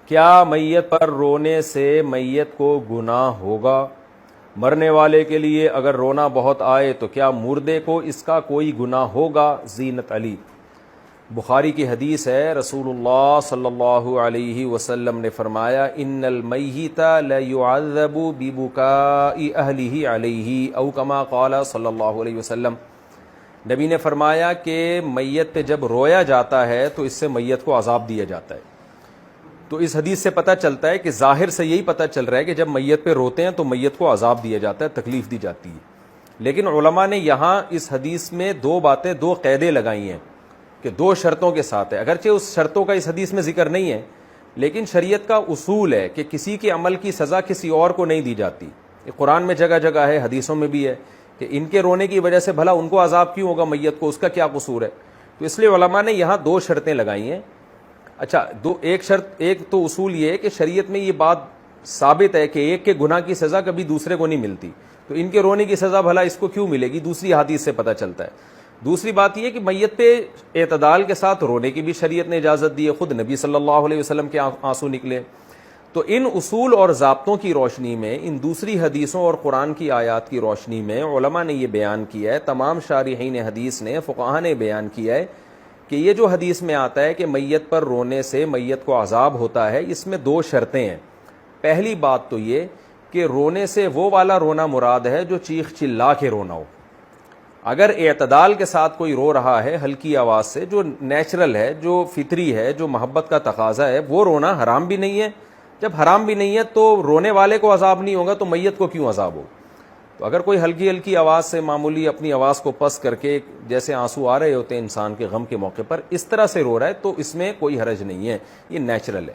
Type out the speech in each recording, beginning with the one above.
کیا میت پر رونے سے میت کو گناہ ہوگا؟ مرنے والے کے لیے اگر رونا بہت آئے تو کیا مردے کو اس کا کوئی گناہ ہوگا؟ زینت علی۔ بخاری کی حدیث ہے، رسول اللہ صلی اللہ علیہ وسلم نے فرمایا ان المیت لیعذب ببکاء اہلہ علیہ او کما قال صلی اللہ علیہ وسلم۔ نبی نے فرمایا کہ میت پہ جب رویا جاتا ہے تو اس سے میت کو عذاب دیا جاتا ہے۔ تو اس حدیث سے پتہ چلتا ہے کہ ظاہر سے یہی پتہ چل رہا ہے کہ جب میت پہ روتے ہیں تو میت کو عذاب دیا جاتا ہے، تکلیف دی جاتی ہے۔ لیکن علماء نے یہاں اس حدیث میں دو قیدیں لگائی ہیں کہ دو شرطوں کے ساتھ ہے، اگرچہ اس شرطوں کا اس حدیث میں ذکر نہیں ہے، لیکن شریعت کا اصول ہے کہ کسی کے عمل کی سزا کسی اور کو نہیں دی جاتی۔ یہ قرآن میں جگہ جگہ ہے، حدیثوں میں بھی ہے کہ ان کے رونے کی وجہ سے بھلا ان کو عذاب کیوں ہوگا، میت کو، اس کا کیا قصور ہے؟ تو اس لیے علماء نے یہاں دو شرطیں لگائی ہیں۔ اچھا، ایک تو اصول یہ ہے کہ شریعت میں یہ بات ثابت ہے کہ ایک کے گناہ کی سزا کبھی دوسرے کو نہیں ملتی، تو ان کے رونے کی سزا بھلا اس کو کیوں ملے گی؟ دوسری حدیث سے پتہ چلتا ہے۔ دوسری بات یہ کہ میت پہ اعتدال کے ساتھ رونے کی بھی شریعت نے اجازت دی ہے، خود نبی صلی اللہ علیہ وسلم کے آنسو نکلے۔ تو ان اصول اور ضابطوں کی روشنی میں، ان دوسری حدیثوں اور قرآن کی آیات کی روشنی میں علماء نے یہ بیان کیا ہے، تمام شارحین حدیث نے، فقہاء نے بیان کیا ہے کہ یہ جو حدیث میں آتا ہے کہ میت پر رونے سے میت کو عذاب ہوتا ہے، اس میں دو شرطیں ہیں۔ پہلی بات تو یہ کہ رونے سے وہ والا رونا مراد ہے جو چیخ چلا کے رونا ہو۔ اگر اعتدال کے ساتھ کوئی رو رہا ہے ہلکی آواز سے، جو نیچرل ہے، جو فطری ہے، جو محبت کا تقاضا ہے، وہ رونا حرام بھی نہیں ہے۔ جب حرام بھی نہیں ہے تو رونے والے کو عذاب نہیں ہوگا تو میت کو کیوں عذاب ہو؟ تو اگر کوئی ہلکی ہلکی آواز سے معمولی اپنی آواز کو پس کر کے، جیسے آنسو آ رہے ہوتے ہیں انسان کے غم کے موقع پر، اس طرح سے رو رہا ہے تو اس میں کوئی حرج نہیں ہے، یہ نیچرل ہے۔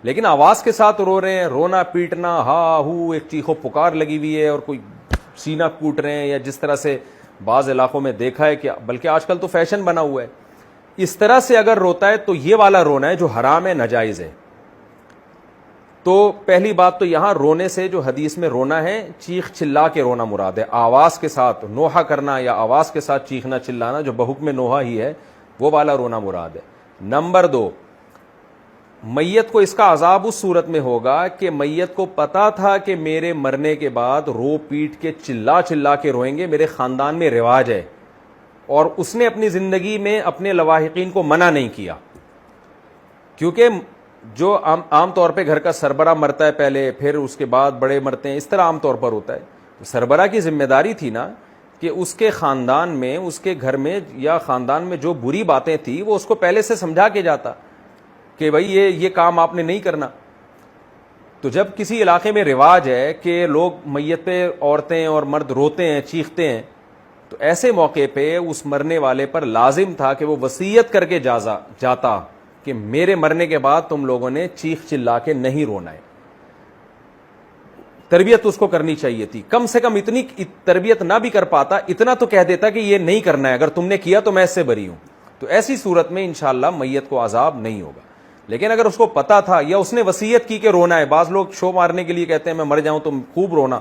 لیکن آواز کے ساتھ رو رہے ہیں، رونا پیٹنا، ہا ہو، ایک چیخو پکار لگی ہوئی ہے اور کوئی سینہ کوٹ رہے ہیں، یا جس طرح سے بعض علاقوں میں دیکھا ہے کہ بلکہ آج کل تو فیشن بنا ہوا ہے، اس طرح سے اگر روتا ہے تو یہ والا رونا ہے جو حرام ہے، ناجائز ہے۔ تو پہلی بات تو یہاں رونے سے جو حدیث میں رونا ہے، چیخ چلا کے رونا مراد ہے، آواز کے ساتھ نوحہ کرنا یا آواز کے ساتھ چیخنا چلانا جو بحکم نوحہ ہی ہے، وہ والا رونا مراد ہے۔ نمبر دو، میت کو اس کا عذاب اس صورت میں ہوگا کہ میت کو پتا تھا کہ میرے مرنے کے بعد رو پیٹ کے چلا چلا کے روئیں گے، میرے خاندان میں رواج ہے، اور اس نے اپنی زندگی میں اپنے لواحقین کو منع نہیں کیا، کیونکہ جو عام طور پہ گھر کا سربراہ مرتا ہے پہلے، پھر اس کے بعد بڑے مرتے ہیں، اس طرح عام طور پر ہوتا ہے۔ تو سربراہ کی ذمہ داری تھی نا کہ اس کے خاندان میں، اس کے گھر میں یا خاندان میں جو بری باتیں تھی وہ اس کو پہلے سے سمجھا کے جاتا کہ بھائی یہ کام آپ نے نہیں کرنا۔ تو جب کسی علاقے میں رواج ہے کہ لوگ میت پہ عورتیں اور مرد روتے ہیں، چیختے ہیں، تو ایسے موقع پہ اس مرنے والے پر لازم تھا کہ وہ وصیت کر کے جاتا کہ میرے مرنے کے بعد تم لوگوں نے چیخ چلا کے نہیں رونا ہے۔ تربیت اس کو کرنی چاہیے تھی، کم سے کم اتنی تربیت نہ بھی کر پاتا، اتنا تو کہہ دیتا کہ یہ نہیں کرنا ہے، اگر تم نے کیا تو میں اس سے بری ہوں۔ تو ایسی صورت میں انشاءاللہ میت کو عذاب نہیں ہوگا۔ لیکن اگر اس کو پتا تھا یا اس نے وصیت کی کہ رونا ہے، بعض لوگ شو مارنے کے لیے کہتے ہیں میں مر جاؤں تم خوب رونا،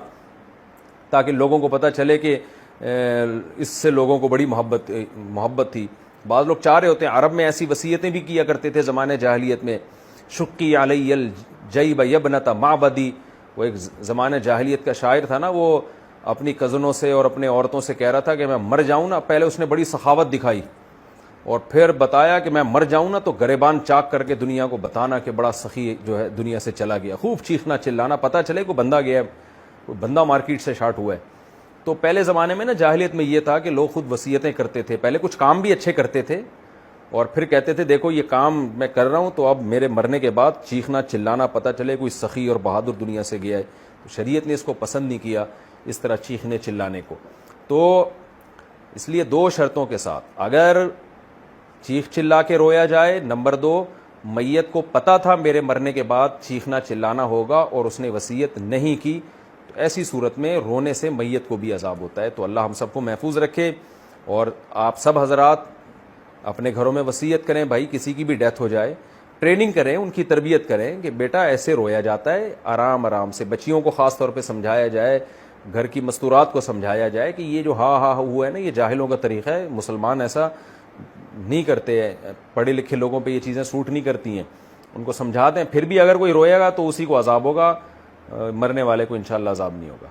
تاکہ لوگوں کو پتا چلے کہ اس سے لوگوں کو بڑی محبت تھی۔ بعض لوگ چاہ رہے ہوتے ہیں، عرب میں ایسی وصیتیں بھی کیا کرتے تھے زمانے جاہلیت میں، شقی علی الجیب یبنۃ معبدی، وہ ایک زمانے جاہلیت کا شاعر تھا نا، وہ اپنی کزنوں سے اور اپنے عورتوں سے کہہ رہا تھا کہ میں مر جاؤں نا، پہلے اس نے بڑی سخاوت دکھائی اور پھر بتایا کہ میں مر جاؤں نا تو گریبان چاک کر کے دنیا کو بتانا کہ بڑا سخی جو ہے دنیا سے چلا گیا، خوب چیخنا چلانا، پتہ چلے کوئی بندہ گیا ہے، کوئی بندہ مارکیٹ سے شارٹ ہوا ہے۔ تو پہلے زمانے میں نا جاہلیت میں یہ تھا کہ لوگ خود وصیتیں کرتے تھے، پہلے کچھ کام بھی اچھے کرتے تھے اور پھر کہتے تھے دیکھو یہ کام میں کر رہا ہوں تو اب میرے مرنے کے بعد چیخنا چلانا پتہ چلے کوئی سخی اور بہادر دنیا سے گیا ہے۔ تو شریعت نے اس کو پسند نہیں کیا، اس طرح چیخنے چلانے کو۔ تو اس لیے دو شرطوں کے ساتھ، اگر چیخ چلا کے رویا جائے، نمبر دو، میت کو پتا تھا میرے مرنے کے بعد چیخنا چلانا ہوگا اور اس نے وصیت نہیں کی، تو ایسی صورت میں رونے سے میت کو بھی عذاب ہوتا ہے۔ تو اللہ ہم سب کو محفوظ رکھے، اور آپ سب حضرات اپنے گھروں میں وصیت کریں، بھائی کسی کی بھی ڈیتھ ہو جائے، ٹریننگ کریں، ان کی تربیت کریں کہ بیٹا ایسے رویا جاتا ہے، آرام آرام سے، بچیوں کو خاص طور پہ سمجھایا جائے، گھر کی مستورات کو سمجھایا جائے کہ یہ جو ہا ہوا ہے نا، یہ جاہلوں کا طریقہ ہے، مسلمان ایسا نہیں کرتے ہیں، پڑھے لکھے لوگوں پہ یہ چیزیں سوٹ نہیں کرتی ہیں۔ ان کو سمجھا دیں. پھر بھی اگر کوئی روئے گا تو اسی کو عذاب ہوگا, مرنے والے کو انشاءاللہ عذاب نہیں ہوگا.